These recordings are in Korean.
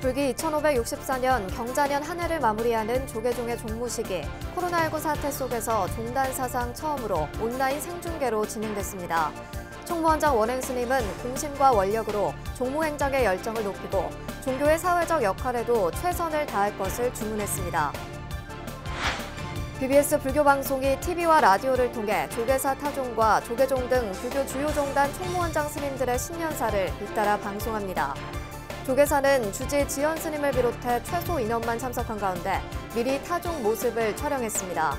불기 2564년 경자년 한 해를 마무리하는 조계종의 종무식이 코로나19 사태 속에서 종단 사상 처음으로 온라인 생중계로 진행됐습니다. 총무원장 원행 스님은 공심과 원력으로 종무행정의 열정을 높이고 종교의 사회적 역할에도 최선을 다할 것을 주문했습니다. BBS 불교방송이 TV와 라디오를 통해 조계사 타종과 조계종 등 불교 주요 종단 총무원장 스님들의 신년사를 잇따라 방송합니다. 조계사는 주지 지연 스님을 비롯해 최소 인원만 참석한 가운데 미리 타종 모습을 촬영했습니다.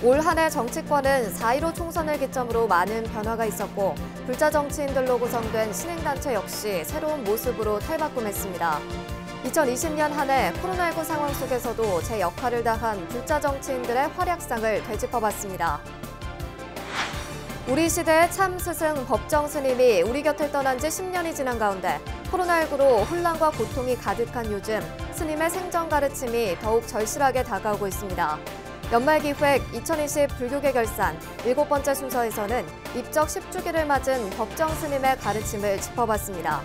올 한 해 정치권은 4.15 총선을 기점으로 많은 변화가 있었고 불자 정치인들로 구성된 신행단체 역시 새로운 모습으로 탈바꿈했습니다. 2020년 한 해 코로나19 상황 속에서도 제 역할을 다한 불자 정치인들의 활약상을 되짚어봤습니다. 우리 시대의 참 스승 법정 스님이 우리 곁을 떠난 지 10년이 지난 가운데 코로나19로 혼란과 고통이 가득한 요즘 스님의 생전 가르침이 더욱 절실하게 다가오고 있습니다. 연말기획 2020 불교계 결산 7번째 순서에서는 입적 10주기를 맞은 법정 스님의 가르침을 짚어봤습니다.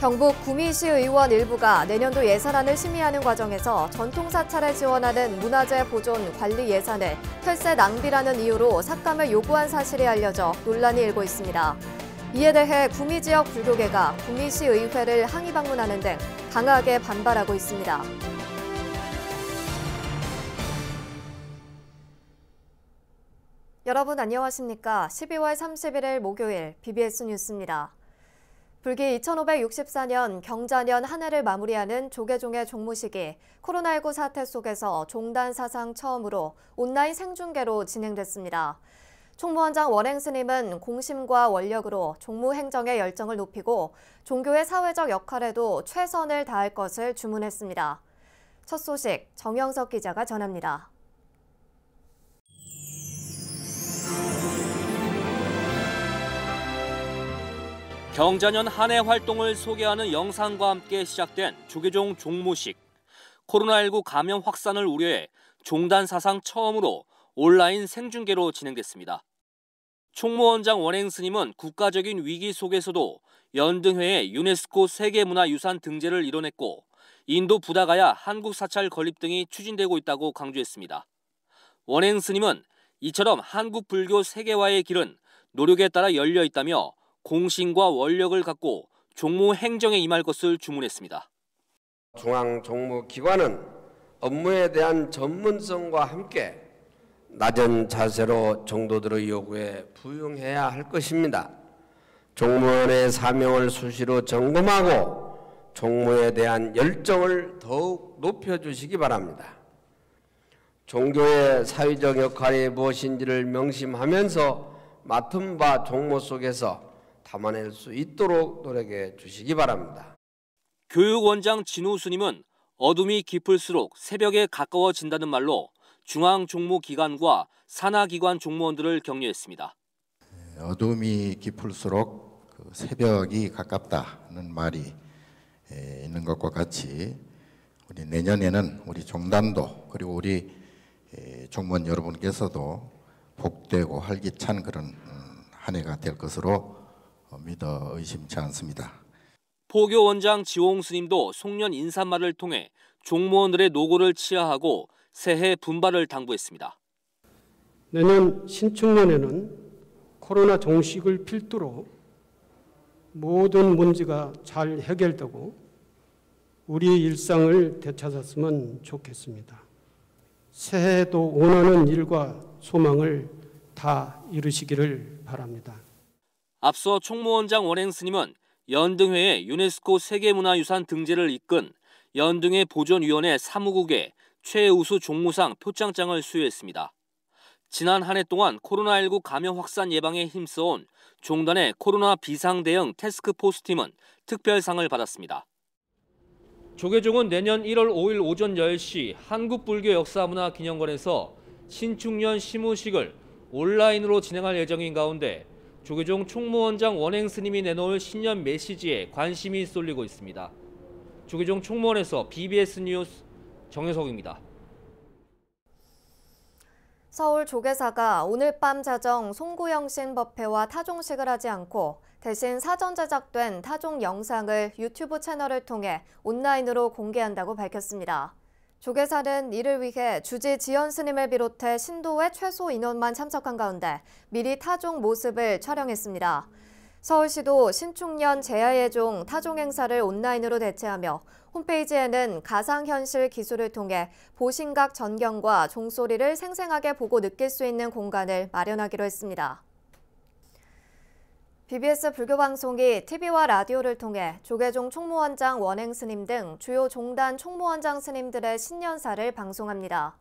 경북 구미시 의원 일부가 내년도 예산안을 심의하는 과정에서 전통사찰에 지원하는 문화재 보존 관리 예산을 혈세 낭비라는 이유로 삭감을 요구한 사실이 알려져 논란이 일고 있습니다. 이에 대해 구미 지역 불교계가 구미시 의회를 항의 방문하는 등 강하게 반발하고 있습니다. 여러분 안녕하십니까? 12월 31일 목요일 BBS 뉴스입니다. 불기 2564년 경자년 한 해를 마무리하는 조계종의 종무식이 코로나19 사태 속에서 종단 사상 처음으로 온라인 생중계로 진행됐습니다. 총무원장 원행 스님은 공심과 원력으로 종무 행정의 열정을 높이고 종교의 사회적 역할에도 최선을 다할 것을 주문했습니다. 첫 소식 정영석 기자가 전합니다. 경자년 한 해 활동을 소개하는 영상과 함께 시작된 조계종 종무식. 코로나19 감염 확산을 우려해 종단 사상 처음으로 온라인 생중계로 진행됐습니다. 총무원장 원행 스님은 국가적인 위기 속에서도 연등회에 유네스코 세계문화유산 등재를 이뤄냈고 인도 부다가야 한국 사찰 건립 등이 추진되고 있다고 강조했습니다. 원행 스님은 이처럼 한국 불교 세계화의 길은 노력에 따라 열려 있다며 공신과 원력을 갖고 종무 행정에 임할 것을 주문했습니다. 중앙종무기관은 업무에 대한 전문성과 함께 낮은 자세로 종도들의 요구에 부응해야 할 것입니다. 종무원의 사명을 수시로 점검하고 종무에 대한 열정을 더욱 높여주시기 바랍니다. 종교의 사회적 역할이 무엇인지를 명심하면서 맡은 바 종무 속에서 담아낼 수 있도록 노력해 주시기 바랍니다. 교육원장 진우 스님은 어둠이 깊을수록 새벽에 가까워진다는 말로 중앙종무기관과 산하기관 종무원들을 격려했습니다. 어둠이 깊을수록 새벽이 가깝다는 말이 있는 것과 같이 우리 내년에는 우리 종단도 그리고 우리 종무원 여러분께서도 복되고 활기찬 그런 한 해가 될 것으로 믿어 의심치 않습니다. 포교원장 지홍 스님도 송년 인사말을 통해 종무원들의 노고를 치하하고 새해 분발을 당부했습니다. 내년 신축년에는 코로나 종식을 필두로 모든 문제가 잘 해결되고 우리의 일상을 되찾았으면 좋겠습니다. 새해에도 원하는 일과 소망을 다 이루시기를 바랍니다. 앞서 총무원장 원행 스님은 연등회에 유네스코 세계문화유산 등재를 이끈 연등회 보존위원회 사무국에 최우수 종무상 표창장을 수여했습니다. 지난 한 해 동안 코로나19 감염 확산 예방에 힘써온 종단의 코로나 비상대응 태스크포스팀은 특별상을 받았습니다. 조계종은 내년 1월 5일 오전 10시 한국불교역사문화기념관에서 신축년 시무식을 온라인으로 진행할 예정인 가운데 조계종 총무원장 원행 스님이 내놓을 신년 메시지에 관심이 쏠리고 있습니다. 조계종 총무원에서 BBS 뉴스 정혜석입니다. 서울 조계사가 오늘 밤 자정 송구영신 법회와 타종식을 하지 않고 대신 사전 제작된 타종 영상을 유튜브 채널을 통해 온라인으로 공개한다고 밝혔습니다. 조계사는 이를 위해 주지 지연 스님을 비롯해 신도의 최소 인원만 참석한 가운데 미리 타종 모습을 촬영했습니다. 서울시도 신축년 제야예종 타종 행사를 온라인으로 대체하며 홈페이지에는 가상현실 기술을 통해 보신각 전경과 종소리를 생생하게 보고 느낄 수 있는 공간을 마련하기로 했습니다. BBS 불교방송이 TV와 라디오를 통해 조계종 총무원장 원행 스님 등 주요 종단 총무원장 스님들의 신년사를 방송합니다.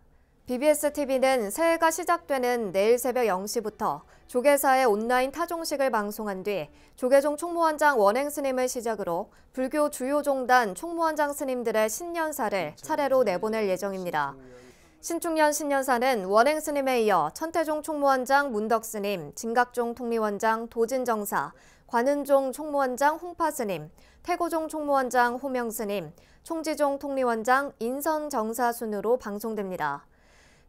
BBS TV는 새해가 시작되는 내일 새벽 0시부터 조계사의 온라인 타종식을 방송한 뒤 조계종 총무원장 원행 스님을 시작으로 불교 주요 종단 총무원장 스님들의 신년사를 차례로 내보낼 예정입니다. 신축년 신년사는 원행 스님에 이어 천태종 총무원장 문덕 스님, 진각종 통리원장 도진 정사, 관은종 총무원장 홍파 스님, 태고종 총무원장 호명 스님, 총지종 통리원장 인선 정사 순으로 방송됩니다.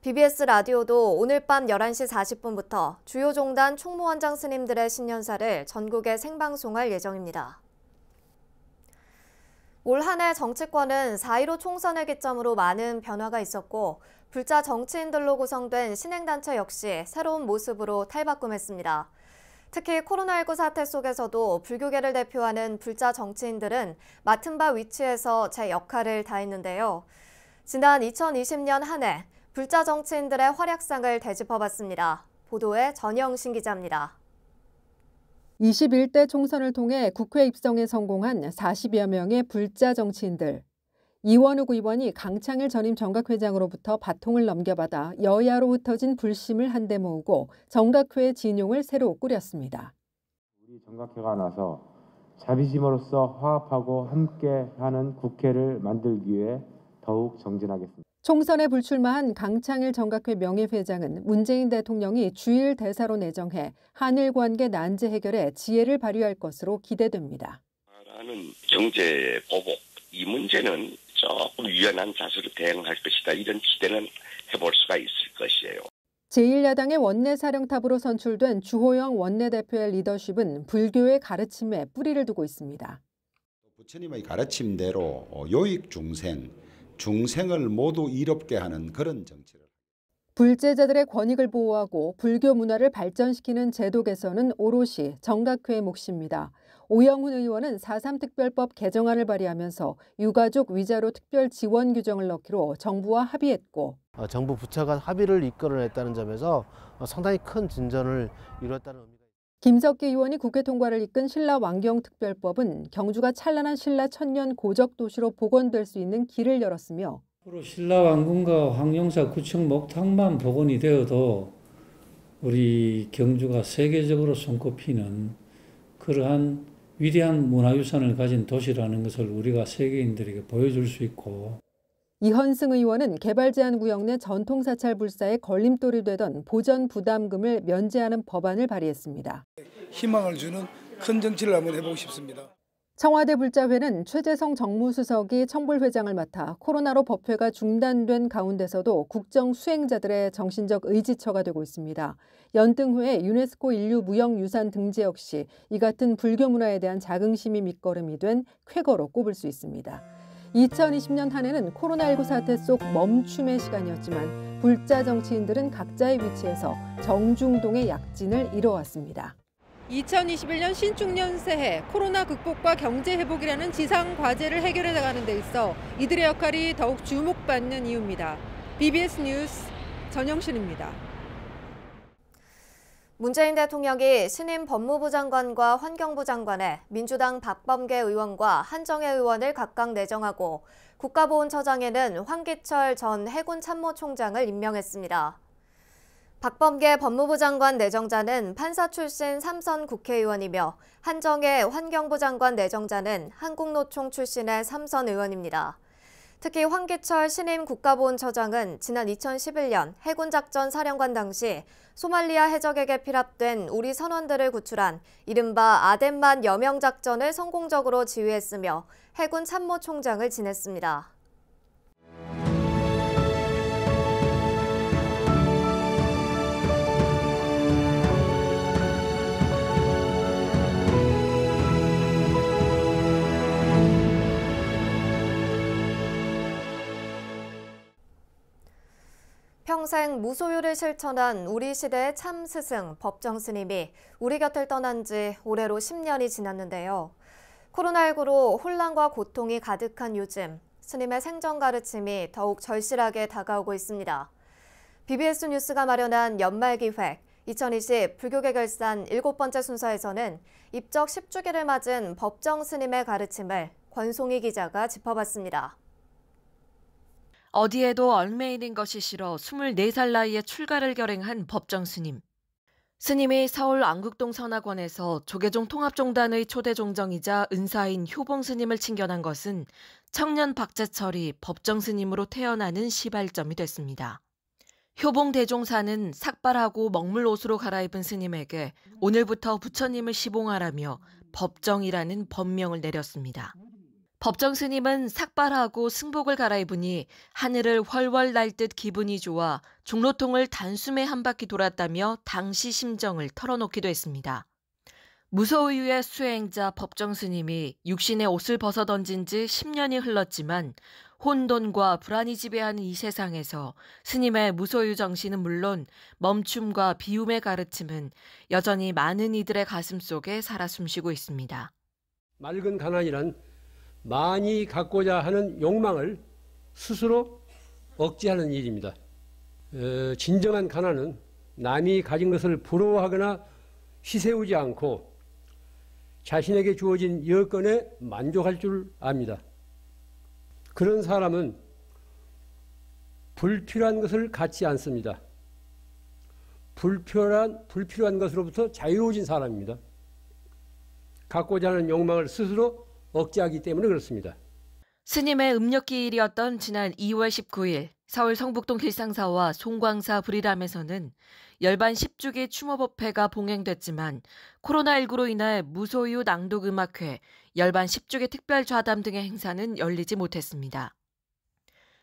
BBS 라디오도 오늘 밤 11시 40분부터 주요 종단 총무원장 스님들의 신년사를 전국에 생방송할 예정입니다. 올 한 해 정치권은 4.15 총선을 기점으로 많은 변화가 있었고 불자 정치인들로 구성된 신행단체 역시 새로운 모습으로 탈바꿈했습니다. 특히 코로나19 사태 속에서도 불교계를 대표하는 불자 정치인들은 맡은 바 위치에서 제 역할을 다했는데요. 지난 2020년 한 해 불자 정치인들의 활약상을 되짚어봤습니다. 보도에 전영신 기자입니다. 21대 총선을 통해 국회 입성에 성공한 40여 명의 불자 정치인들. 이원욱 의원이 강창일 전임 정각회장으로부터 바통을 넘겨받아 여야로 흩어진 불심을 한데 모으고 정각회의 진용을 새로 꾸렸습니다. 우리 정각회가 나서 자비심으로써 화합하고 함께하는 국회를 만들기 위해 더욱 정진하겠습니다. 총선에 불출마한 강창일 정각회 명예회장은 문재인 대통령이 주일 대사로 내정해 한일 관계 난제 해결에 지혜를 발휘할 것으로 기대됩니다. 라는 경제 보복, 이 문제는 조금 유연한 자세로 대응할 것이다. 이런 기대는 해볼 수가 있을 것이에요. 제1야당의 원내사령탑으로 선출된 주호영 원내대표의 리더십은 불교의 가르침에 뿌리를 두고 있습니다. 부처님의 가르침대로 요익 중생을 모두 이롭게 하는 그런 정치를. 불제자들의 권익을 보호하고 불교 문화를 발전시키는 제도 개선은 오롯이 정각회의 몫입니다. 오영훈 의원은 4.3 특별법 개정안을 발의하면서 유가족 위자료 특별 지원 규정을 넣기로 정부와 합의했고 정부 부처가 합의를 이끌어냈다는 점에서 상당히 큰 진전을 이뤘다는 의미가 있습니다. 김석기 의원이 국회 통과를 이끈 신라 왕경 특별법은 경주가 찬란한 신라 천년 고적 도시로 복원될 수 있는 길을 열었으며 앞으로 신라 왕궁과 황룡사 구청 목탁만 복원이 되어도 우리 경주가 세계적으로 손꼽히는 그러한 위대한 문화유산을 가진 도시라는 것을 우리가 세계인들에게 보여줄 수 있고. 이현승 의원은 개발 제한 구역 내 전통사찰 불사에 걸림돌이 되던 보전 부담금을 면제하는 법안을 발의했습니다. 희망을 주는 큰 정치를 한번 해보고 싶습니다. 청와대 불자회는 최재성 정무수석이 청불회장을 맡아 코로나로 법회가 중단된 가운데서도 국정 수행자들의 정신적 의지처가 되고 있습니다. 연등회 유네스코 인류무형유산 등재 역시 이 같은 불교 문화에 대한 자긍심이 밑거름이 된 쾌거로 꼽을 수 있습니다. 2020년 한 해는 코로나19 사태 속 멈춤의 시간이었지만 불자 정치인들은 각자의 위치에서 정중동의 약진을 이뤄왔습니다. 2021년 신축년 새해 코로나 극복과 경제 회복이라는 지상 과제를 해결해 나가는 데 있어 이들의 역할이 더욱 주목받는 이유입니다. BBS 뉴스 전영신입니다. 문재인 대통령이 신임 법무부 장관과 환경부 장관에 민주당 박범계 의원과 한정혜 의원을 각각 내정하고 국가보훈처장에는 황기철 전 해군 참모총장을 임명했습니다. 박범계 법무부 장관 내정자는 판사 출신 3선 국회의원이며 한정혜 환경부 장관 내정자는 한국노총 출신의 3선 의원입니다. 특히 황기철 신임 국가보훈처장은 지난 2011년 해군작전 사령관 당시 소말리아 해적에게 피랍된 우리 선원들을 구출한 이른바 아덴만 여명작전을 성공적으로 지휘했으며 해군 참모총장을 지냈습니다. 평생 무소유를 실천한 우리 시대의 참 스승 법정 스님이 우리 곁을 떠난 지 올해로 10년이 지났는데요. 코로나19로 혼란과 고통이 가득한 요즘, 스님의 생전 가르침이 더욱 절실하게 다가오고 있습니다. BBS 뉴스가 마련한 연말기획 2020 불교계 결산 7번째 순서에서는 입적 10주기를 맞은 법정 스님의 가르침을 권송희 기자가 짚어봤습니다. 어디에도 얽매이는 것이 싫어 24살 나이에 출가를 결행한 법정 스님. 스님이 서울 안국동 선화권에서 조계종 통합종단의 초대 종정이자 은사인 효봉 스님을 친견한 것은 청년 박재철이 법정 스님으로 태어나는 시발점이 됐습니다. 효봉 대종사는 삭발하고 먹물 옷으로 갈아입은 스님에게 오늘부터 부처님을 시봉하라며 법정이라는 법명을 내렸습니다. 법정 스님은 삭발하고 승복을 갈아입으니 하늘을 훨훨 날 듯 기분이 좋아 중로통을 단숨에 한 바퀴 돌았다며 당시 심정을 털어놓기도 했습니다. 무소유의 수행자 법정 스님이 육신의 옷을 벗어던진 지 10년이 흘렀지만 혼돈과 불안이 지배하는 이 세상에서 스님의 무소유 정신은 물론 멈춤과 비움의 가르침은 여전히 많은 이들의 가슴 속에 살아 숨쉬고 있습니다. 맑은 가난이란 많이 갖고자 하는 욕망을 스스로 억제하는 일입니다. 진정한 가난은 남이 가진 것을 부러워하거나 희세우지 않고 자신에게 주어진 여건에 만족할 줄 압니다. 그런 사람은 불필요한 것을 갖지 않습니다. 불필요한 것으로부터 자유로워진 사람입니다. 갖고자 하는 욕망을 스스로 억제하기 때문에 그렇습니다. 스님의 음력기일이었던 지난 2월 19일 서울 성북동 길상사와 송광사 불이람에서는 열반 10주기 추모법회가 봉행됐지만 코로나19로 인해 무소유 낭독음악회, 열반 10주기 특별좌담 등의 행사는 열리지 못했습니다.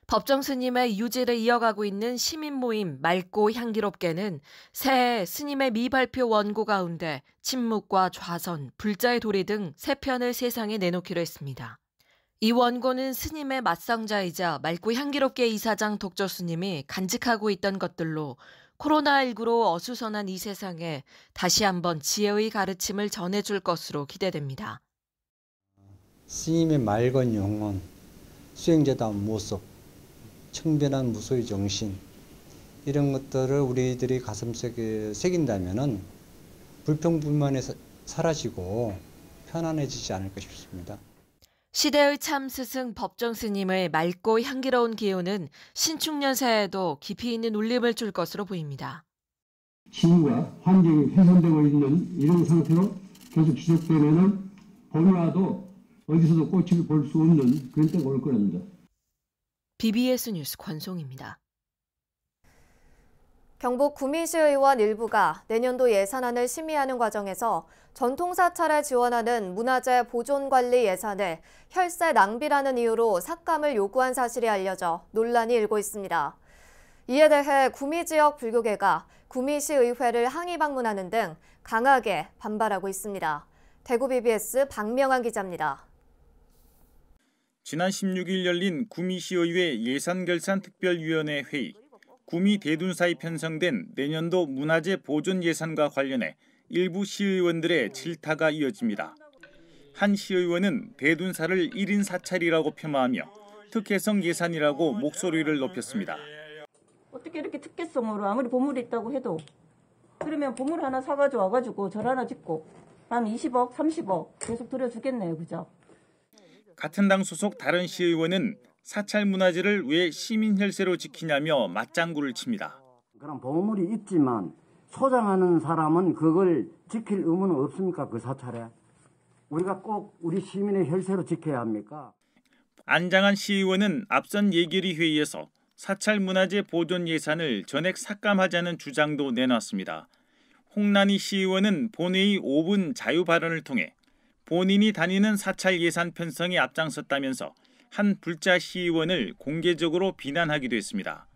법정 스님의 유지를 이어가고 있는 시민 모임 맑고 향기롭게는 새해 스님의 미발표 원고 가운데 침묵과 좌선, 불자의 도리 등 3편을 세상에 내놓기로 했습니다. 이 원고는 스님의 맞상자이자 맑고 향기롭게 이사장 독조 스님이 간직하고 있던 것들로 코로나19로 어수선한 이 세상에 다시 한번 지혜의 가르침을 전해줄 것으로 기대됩니다. 스님의 맑은 영혼, 수행자다운 모습, 청변한 무소유 정신 이런 것들을 우리들이 가슴속에 새긴다면은 불평불만이 사라지고 편안해지지 않을까 싶습니다. 시대의 참 스승 법정 스님의 맑고 향기로운 기운은 신축년 새에도 깊이 있는 울림을 줄 것으로 보입니다. 시민과 환경이 훼손되고 있는 이런 상태로 계속 지속되면은 봄이 와도 어디서도 꽃을 볼 수 없는 그런 때가 올 겁니다. BBS 뉴스 권송입니다. 경북 구미시 의원 일부가 내년도 예산안을 심의하는 과정에서 전통사찰에 지원하는 문화재 보존관리 예산을 혈세 낭비라는 이유로 삭감을 요구한 사실이 알려져 논란이 일고 있습니다. 이에 대해 구미 지역 불교계가 구미시 의회를 항의 방문하는 등 강하게 반발하고 있습니다. 대구 BBS 박명환 기자입니다. 지난 16일 열린 구미시의회 예산결산특별위원회 회의, 구미 대둔사에 편성된 내년도 문화재 보존 예산과 관련해 일부 시의원들의 질타가 이어집니다. 한 시의원은 대둔사를 1인 사찰이라고 폄하하며 특혜성 예산이라고 목소리를 높였습니다. 어떻게 이렇게 특혜성으로 아무리 보물이 있다고 해도 그러면 보물 하나 사가지고 와가지고 절 하나 짓고 한 20억, 30억 계속 들여주겠네요. 그죠? 같은 당 소속 다른 시의원은 사찰 문화재를 왜 시민 혈세로 지키냐며 맞장구를 칩니다. 그럼 보물이 있지만 소장하는 사람은 그걸 지킬 의무는 없습니까? 그 사찰에. 우리가 꼭 우리 시민의 혈세로 지켜야 합니까? 안장한 시의원은 앞선 예결위 회의에서 사찰 문화재 보존 예산을 전액 삭감하자는 주장도 내놨습니다. 홍란희 시의원은 본회의 5분 자유 발언을 통해 본인이 다니는 사찰 예산 편성에 앞장섰다면서 한 불자 시의원을 공개적으로 비난하기도 했습니다.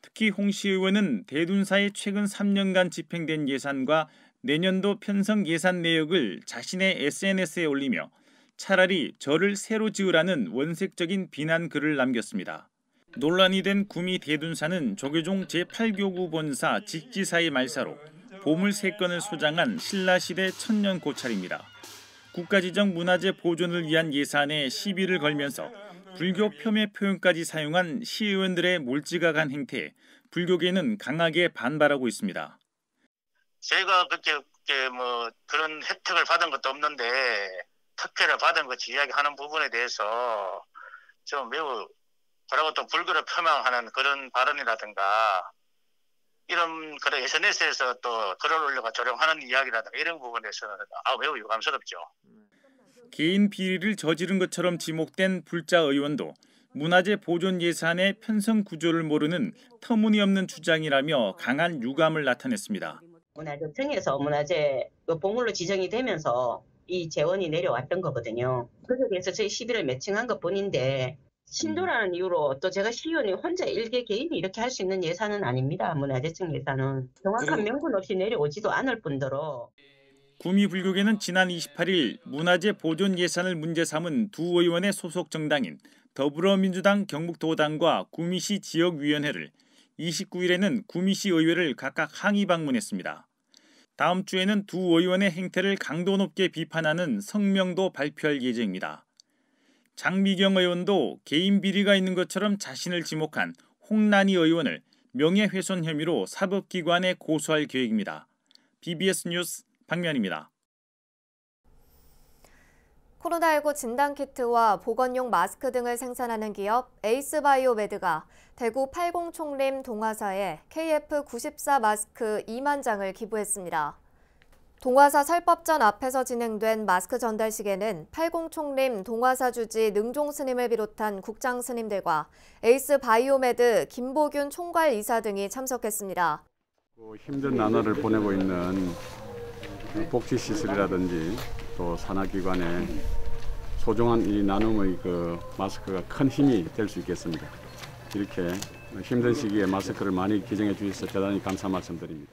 특히 홍 시의원은 대둔사의 최근 3년간 집행된 예산과 내년도 편성 예산 내역을 자신의 SNS에 올리며 차라리 절을 새로 지으라는 원색적인 비난 글을 남겼습니다. 논란이 된 구미 대둔사는 조계종 제8교구 본사 직지사의 말사로 보물 3건을 소장한 신라시대 천년 고찰입니다. 국가지정 문화재 보존을 위한 예산에 시비를 걸면서 불교 폄훼 표현까지 사용한 시의원들의 몰지각한 행태에 불교계는 강하게 반발하고 있습니다. 제가 그렇게 뭐 그런 혜택을 받은 것도 없는데 특혜를 받은 것이 이야기하는 부분에 대해서 좀 매우 뭐라고 또 불교를 폄하하는 그런 발언이라든가 이런 그런 SNS에서 또 글을 올려가 조롱하는 이야기라든가 이런 부분에서는 매우 유감스럽죠. 개인 비리를 저지른 것처럼 지목된 불자 의원도 문화재 보존 예산의 편성 구조를 모르는 터무니없는 주장이라며 강한 유감을 나타냈습니다. 문화재청에서 문화재 보물로 지정이 되면서 이 재원이 내려왔던 거거든요. 그래서 그래서 저희 시비를 매칭한 것뿐인데 신도라는 이유로 또 제가 시의원이 혼자 일개 개인이 이렇게 할 수 있는 예산은 아닙니다. 문화재청 예산은 정확한 명분 없이 내려오지도 않을 뿐더러. 구미 불교계는 지난 28일 문화재 보존 예산을 문제 삼은 두 의원의 소속 정당인 더불어민주당 경북도당과 구미시 지역위원회를 29일에는 구미시 의회를 각각 항의 방문했습니다. 다음 주에는 두 의원의 행태를 강도 높게 비판하는 성명도 발표할 예정입니다. 장미경 의원도 개인 비리가 있는 것처럼 자신을 지목한 홍난희 의원을 명예훼손 혐의로 사법기관에 고소할 계획입니다. BBS 뉴스 박면입니다. 코로나19 진단키트와 보건용 마스크 등을 생산하는 기업 에이스바이오메드가 대구 팔공총림 동화사에 KF94 마스크 2만 장을 기부했습니다. 동화사 설법전 앞에서 진행된 마스크 전달식에는 팔공총림 동화사 주지 능종 스님을 비롯한 국장 스님들과 에이스바이오메드 김보균 총괄이사 등이 참석했습니다. 힘든 나날을 보내고 있는 복지시설이라든지 또 산하기관에 소중한 이 나눔의 마스크가 큰 힘이 될 수 있겠습니다. 이렇게 힘든 시기에 마스크를 많이 기증해 주셔서 대단히 감사 말씀드립니다.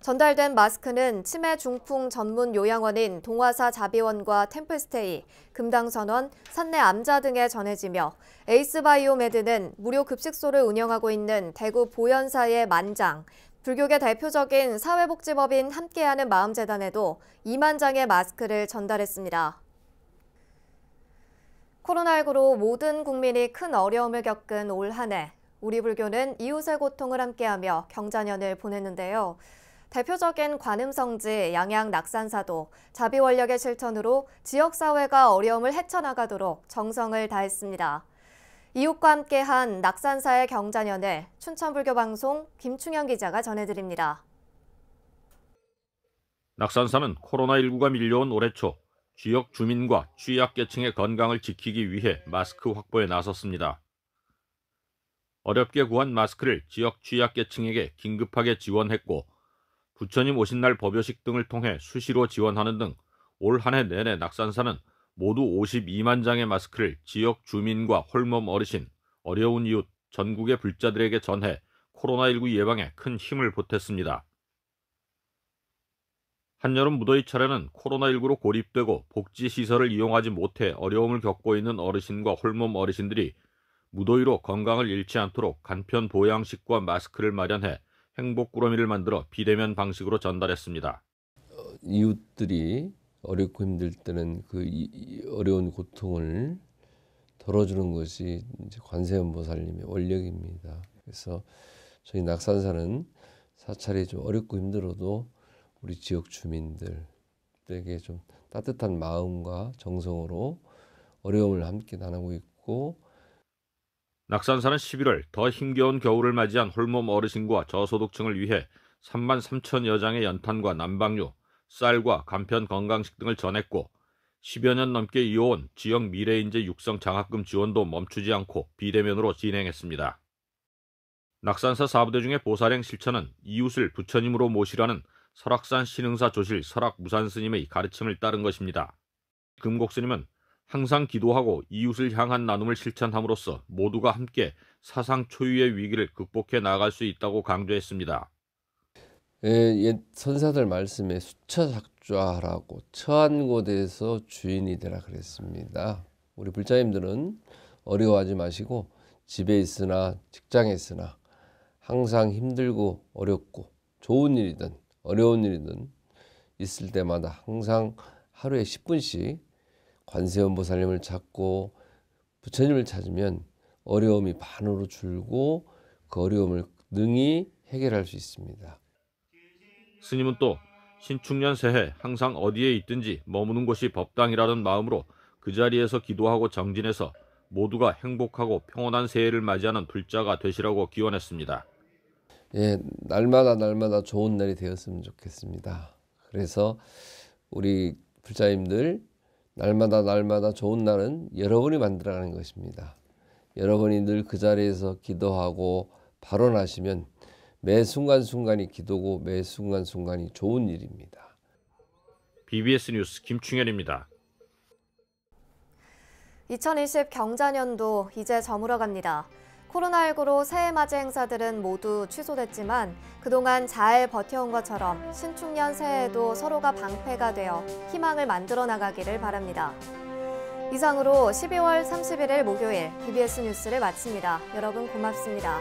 전달된 마스크는 치매 중풍 전문 요양원인 동화사 자비원과 템플스테이, 금당선원, 산내 암자 등에 전해지며 에이스바이오메드는 무료 급식소를 운영하고 있는 대구 보현사의 만장, 불교계 대표적인 사회복지법인 함께하는 마음재단에도 2만 장의 마스크를 전달했습니다. 코로나19로 모든 국민이 큰 어려움을 겪은 올 한 해, 우리 불교는 이웃의 고통을 함께하며 경자년을 보냈는데요. 대표적인 관음성지 양양 낙산사도 자비원력의 실천으로 지역사회가 어려움을 헤쳐나가도록 정성을 다했습니다. 이웃과 함께한 낙산사의 경자년을 춘천불교방송 김충현 기자가 전해드립니다. 낙산사는 코로나19가 밀려온 올해 초 지역 주민과 취약계층의 건강을 지키기 위해 마스크 확보에 나섰습니다. 어렵게 구한 마스크를 지역 취약계층에게 긴급하게 지원했고 부처님 오신 날 법요식 등을 통해 수시로 지원하는 등 올 한 해 내내 낙산사는 모두 52만 장의 마스크를 지역 주민과 홀몸 어르신, 어려운 이웃, 전국의 불자들에게 전해 코로나19 예방에 큰 힘을 보탰습니다. 한여름 무더위철에는 코로나19로 고립되고 복지시설을 이용하지 못해 어려움을 겪고 있는 어르신과 홀몸 어르신들이 무더위로 건강을 잃지 않도록 간편 보양식과 마스크를 마련해 행복꾸러미를 만들어 비대면 방식으로 전달했습니다. 이웃들이 어렵고 힘들 때는 그 어려운 고통을 덜어주는 것이 이제 관세음보살님의 원력입니다. 그래서 저희 낙산사는 사찰이 좀 어렵고 힘들어도 우리 지역 주민들에게 좀 따뜻한 마음과 정성으로 어려움을 함께 나누고 있고, 낙산사는 11월 더 힘겨운 겨울을 맞이한 홀몸 어르신과 저소득층을 위해 3만 3천여 장의 연탄과 난방유, 쌀과 간편 건강식 등을 전했고 10여 년 넘게 이어온 지역 미래인재 육성 장학금 지원도 멈추지 않고 비대면으로 진행했습니다. 낙산사 사부대 중에 보살행 실천은 이웃을 부처님으로 모시라는 설악산 신흥사 조실 설악무산 스님의 가르침을 따른 것입니다. 금곡 스님은 항상 기도하고 이웃을 향한 나눔을 실천함으로써 모두가 함께 사상 초유의 위기를 극복해 나갈 수 있다고 강조했습니다. 옛 선사들 말씀에 수처작좌하라고 처한 곳에서 주인이 되라 그랬습니다. 우리 불자님들은 어려워하지 마시고 집에 있으나 직장에 있으나 항상 힘들고 어렵고 좋은 일이든 어려운 일이든 있을 때마다 항상 하루에 10분씩 관세음보살님을 찾고 부처님을 찾으면 어려움이 반으로 줄고 그 어려움을 능히 해결할 수 있습니다. 스님은 또 신축년 새해 항상 어디에 있든지 머무는 곳이 법당이라는 마음으로 그 자리에서 기도하고 정진해서 모두가 행복하고 평온한 새해를 맞이하는 불자가 되시라고 기원했습니다. 예, 날마다 좋은 날이 되었으면 좋겠습니다. 그래서 우리 불자님들 날마다 좋은 날은 여러분이 만들어가는 것입니다. 여러분이 늘 그 자리에서 기도하고 발언하시면 매 순간순간이 기도고 매 순간순간이 좋은 일입니다. BBS 뉴스 김충현입니다. 2020 경자년도 이제 저물어갑니다. 코로나19로 새해 맞이 행사들은 모두 취소됐지만 그동안 잘 버텨온 것처럼 신축년 새해에도 서로가 방패가 되어 희망을 만들어 나가기를 바랍니다. 이상으로 12월 31일 목요일 BBS 뉴스를 마칩니다. 여러분 고맙습니다.